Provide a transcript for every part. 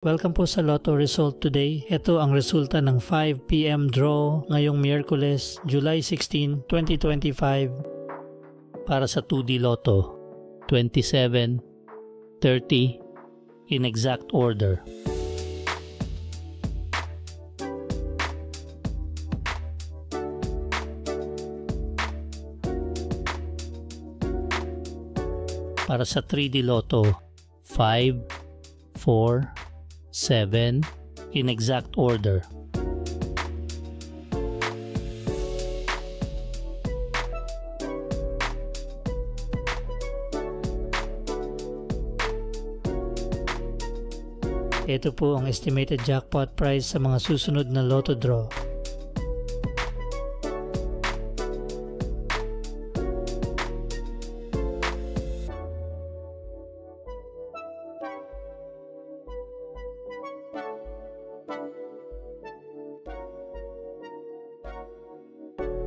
Welcome po sa Lotto Result today. Ito ang resulta ng 5 PM draw ngayong Miyerkules, July 16, 2025 para sa 2D Lotto 27, 30 in exact order. Para sa 3D Lotto 5, 4, 7 in exact order. Ito po ang estimated jackpot price sa mga susunod na Lotto draw.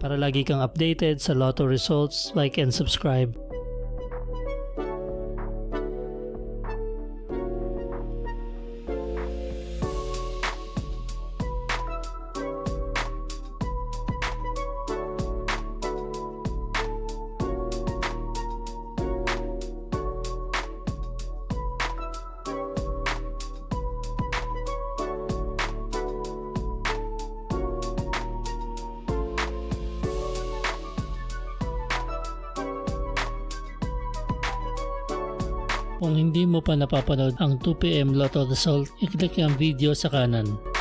Para lagi kang updated sa Lotto results, like and subscribe. Kung hindi mo pa napapanood ang 2 PM Lotto result, i-click ang video sa kanan.